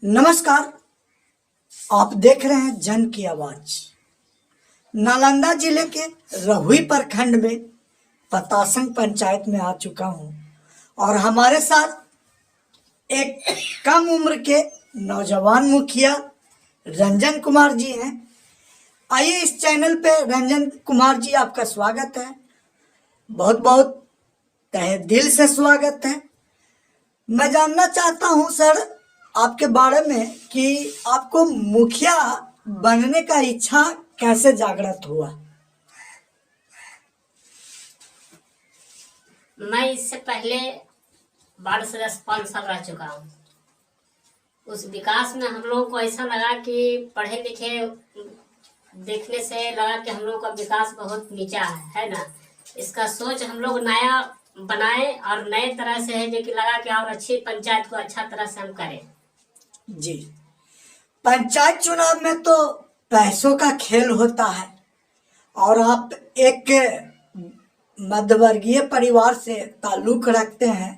नमस्कार। आप देख रहे हैं जन की आवाज। नालंदा जिले के रहुई प्रखंड में पतासंग पंचायत में आ चुका हूं और हमारे साथ एक कम उम्र के नौजवान मुखिया रंजन कुमार जी हैं। आइए इस चैनल पे रंजन कुमार जी, आपका स्वागत है। बहुत बहुत तहे दिल से स्वागत है। मैं जानना चाहता हूं सर आपके बारे में कि आपको मुखिया बनने का इच्छा कैसे जागृत हुआ। मैं इससे पहले वार्ड सदस्य 5 साल रह चुका हूँ। उस विकास में हम लोगों को ऐसा लगा कि पढ़े लिखे देखने से लगा कि हम लोगों का विकास बहुत नीचा है ना। इसका सोच हम लोग नया बनाए और नए तरह से है जो कि लगा कि और अच्छी पंचायत को अच्छा तरह से हम करें। जी, पंचायत चुनाव में तो पैसों का खेल होता है और आप एक मध्यवर्गीय परिवार से ताल्लुक रखते हैं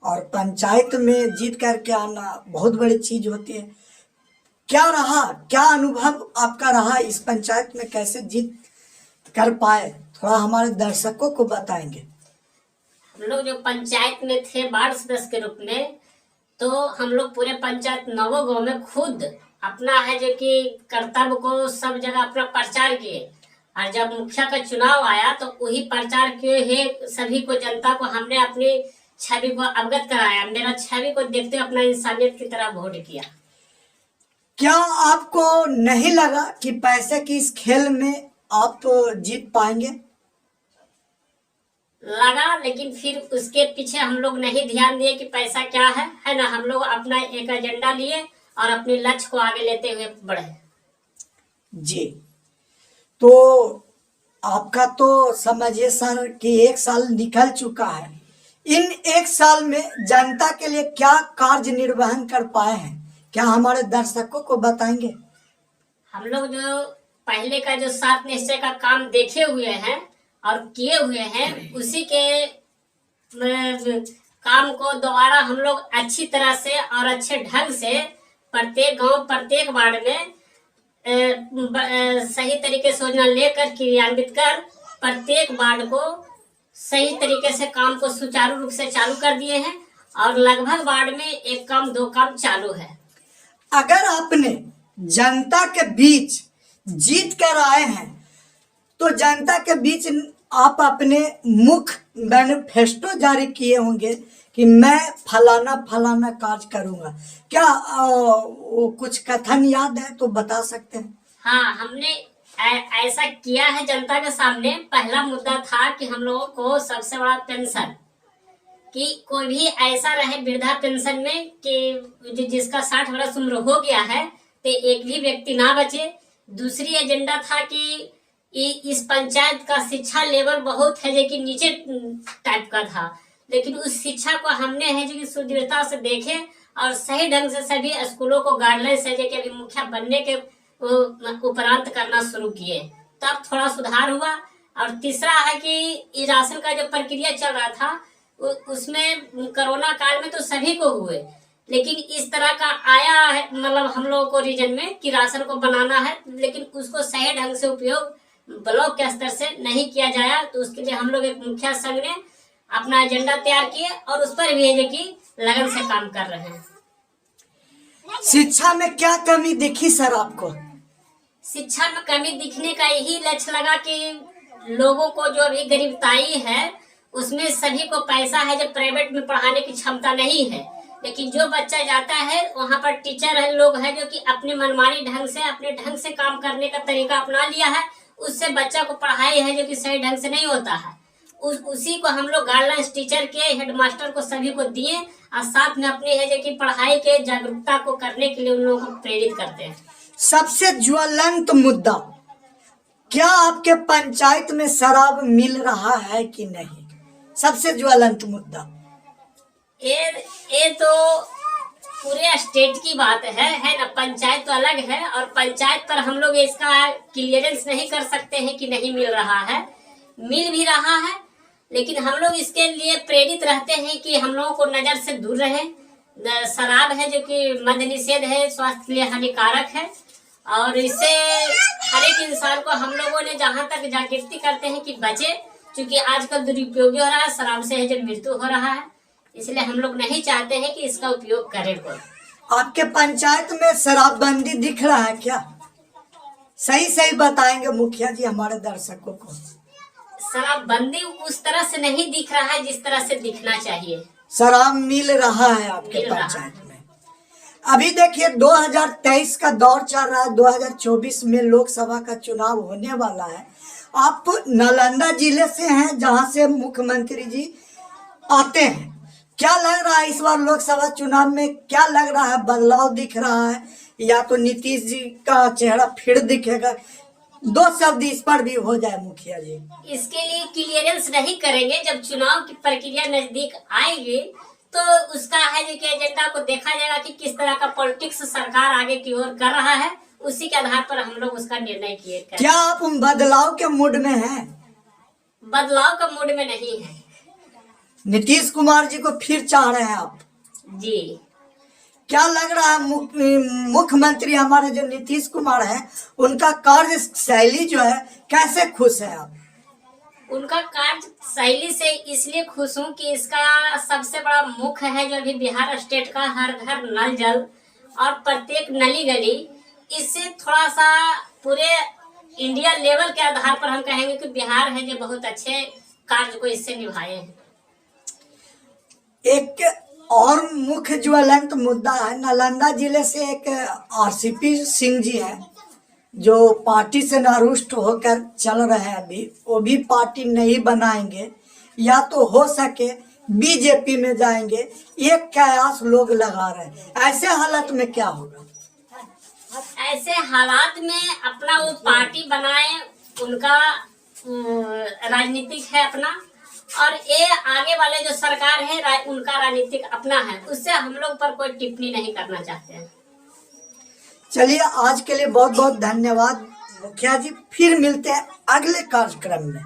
और पंचायत में जीत करके आना बहुत बड़ी चीज होती है। क्या अनुभव आपका रहा इस पंचायत में, कैसे जीत कर पाए, थोड़ा हमारे दर्शकों को बताएंगे। हम लोग जो पंचायत में थे वार्ड सदस्य के रूप में, तो हम लोग पूरे पंचायत 9 गांव में खुद अपना है जो कि कर्तव्य को सब जगह अपना प्रचार किए। और जब मुखिया का चुनाव आया तो वही प्रचार किए है, सभी को जनता को हमने अपनी छवि को अवगत कराया। मेरा छवि को देखते अपना इंसानियत की तरह वोट किया। क्या आपको नहीं लगा कि पैसे की इस खेल में आप जीत पाएंगे? लगा, लेकिन फिर उसके पीछे हम लोग नहीं ध्यान दिए कि पैसा क्या है ना। हम लोग अपना एक एजेंडा लिए और अपने लक्ष्य को आगे लेते हुए बढ़े। जी, तो आपका तो समझिए सर कि 1 साल निकल चुका है। इन 1 साल में जनता के लिए क्या कार्य निर्वहन कर पाए हैं, क्या हमारे दर्शकों को बताएंगे? हम लोग जो पहले का जो 7 निश्चय का काम देखे हुए हैं और किए हुए हैं, उसी के काम को दोबारा हम लोग अच्छी तरह से और अच्छे ढंग से प्रत्येक गांव प्रत्येक वार्ड में सही तरीके से योजना लेकर क्रियान्वित कर प्रत्येक वार्ड को सही तरीके से काम को सुचारू रूप से चालू कर दिए हैं और लगभग वार्ड में 1 काम 2 काम चालू है। अगर आपने जनता के बीच जीत कर आए हैं तो जनता के बीच आप अपने मुख मैनिफेस्टो जारी किए होंगे कि मैं फलाना फलाना कार्य करूंगा। क्या वो कुछ कथन याद है तो बता सकते हैं? हाँ, हमने ऐसा किया है जनता के सामने। पहला मुद्दा था कि हम लोगों को सबसे बड़ा पेंशन, कि कोई भी ऐसा रहे वृद्धा पेंशन में कि जिसका 60 वर्ष उम्र हो गया है तो एक भी व्यक्ति ना बचे। दूसरी एजेंडा था कि इस पंचायत का शिक्षा लेवल बहुत है जो कि नीचे टाइप का था, लेकिन उस शिक्षा को हमने है जो कि सुदृढ़ता से देखे और सही ढंग से सभी स्कूलों को गाइडलाइंस है जो कि अभी मुखिया बनने के उपरांत करना शुरू किए, तब थोड़ा सुधार हुआ। और तीसरा है कि राशन का जो प्रक्रिया चल रहा था उसमें कोरोना काल में तो सभी को हुए, लेकिन इस तरह का आया है मतलब हम लोगों को रीजन में कि राशन को बनाना है, लेकिन उसको सही ढंग से उपयोग ब्लॉक के स्तर से नहीं किया जाया। तो उसके लिए हम लोग एक मुखिया संघ ने अपना एजेंडा तैयार किए और उस पर भी है जो कि लगन से काम कर रहे हैं। शिक्षा में क्या कमी दिखी सर आपको? शिक्षा में कमी दिखने का यही लक्ष्य लगा कि लोगों को जो अभी गरीबताई है उसमें सभी को पैसा है जो प्राइवेट में पढ़ाने की क्षमता नहीं है, लेकिन जो बच्चा जाता है वहाँ पर टीचर है लोग हैं जो कि अपने मनमानी ढंग से अपने ढंग से काम करने का तरीका अपना लिया है, उससे बच्चा को पढ़ाई है जो कि सही ढंग से नहीं होता है। उसी को हम लोग गाइडलाइंस टीचर के हेडमास्टर को सभी को दिए और साथ में अपनी है जो कि पढ़ाई के जागरूकता को करने के लिए उन लोगों को प्रेरित करते हैं। सबसे ज्वलंत मुद्दा, क्या आपके पंचायत में शराब मिल रहा है कि नहीं? सबसे ज्वलंत मुद्दा ये तो पूरे स्टेट की बात है ना। पंचायत तो अलग है और पंचायत पर हम लोग इसका क्लियरेंस नहीं कर सकते हैं कि नहीं मिल रहा है। मिल भी रहा है, लेकिन हम लोग इसके लिए प्रेरित रहते हैं कि हम लोगों को नजर से दूर रहे, शराब है जो कि मद्य निषेध है, स्वास्थ्य के लिए हानिकारक है। और इससे हर एक इंसान को हम लोगों ने जहाँ तक जागृति करते हैं कि बचे, क्योंकि आजकल दुरुपयोगी हो रहा है, शराब से है जो मृत्यु हो रहा है, इसलिए हम लोग नहीं चाहते हैं कि इसका उपयोग करें कोई। आपके पंचायत में शराबबंदी दिख रहा है क्या? सही सही बताएंगे मुखिया जी हमारे दर्शकों को। शराबबंदी उस तरह से नहीं दिख रहा है जिस तरह से दिखना चाहिए। शराब मिल रहा है आपके मिल रहा पंचायत में। अभी देखिए 2023 का दौर चल रहा है, 2024 में लोकसभा का चुनाव होने वाला है। आप नालंदा जिले से हैं जहां से मुख्यमंत्री जी आते हैं, क्या लग रहा है इस बार लोकसभा चुनाव में? क्या लग रहा है, बदलाव दिख रहा है या तो नीतीश जी का चेहरा फिर दिखेगा? 2 शब्द इस पर भी हो जाए मुखिया जी। इसके लिए क्लियरेंस नहीं करेंगे, जब चुनाव की प्रक्रिया नजदीक आएगी तो उसका है जो कि एजेंडा को देखा जाएगा कि किस तरह का पॉलिटिक्स सरकार आगे की ओर कर रहा है, उसी के आधार पर हम लोग उसका निर्णय किए करें। क्या आप बदलाव के मूड में हैं? बदलाव का मूड में नहीं है नीतीश कुमार जी को फिर चाह रहे हैं आप जी। क्या लग रहा है मुख्यमंत्री हमारे जो नीतीश कुमार हैं उनका कार्य शैली जो है, कैसे खुश है आप? उनका कार्य शैली से इसलिए खुश हूँ कि इसका सबसे बड़ा मुख्य है जो अभी बिहार स्टेट का हर घर नल जल और प्रत्येक नली गली, इससे थोड़ा सा पूरे इंडिया लेवल के आधार पर हम कहेंगे कि बिहार है जो बहुत अच्छे कार्य को इससे निभाए हैं। एक और मुख्य ज्वलंत मुद्दा है, नालंदा जिले से एक आरसीपी सिंह जी हैं जो पार्टी से नारुष्ट होकर चल रहे हैं। अभी वो भी पार्टी नहीं बनाएंगे या तो हो सके बीजेपी में जाएंगे, एक कयास लोग लगा रहे हैं। ऐसे हालत में क्या होगा? ऐसे हालात में अपना वो पार्टी बनाए, उनका राजनीतिक है अपना, और ये आगे वाले जो सरकार है उनका राजनीतिक अपना है, उससे हम लोग पर कोई टिप्पणी नहीं करना चाहते हैं। चलिए आज के लिए बहुत बहुत धन्यवाद मुखिया जी, फिर मिलते हैं अगले कार्यक्रम में।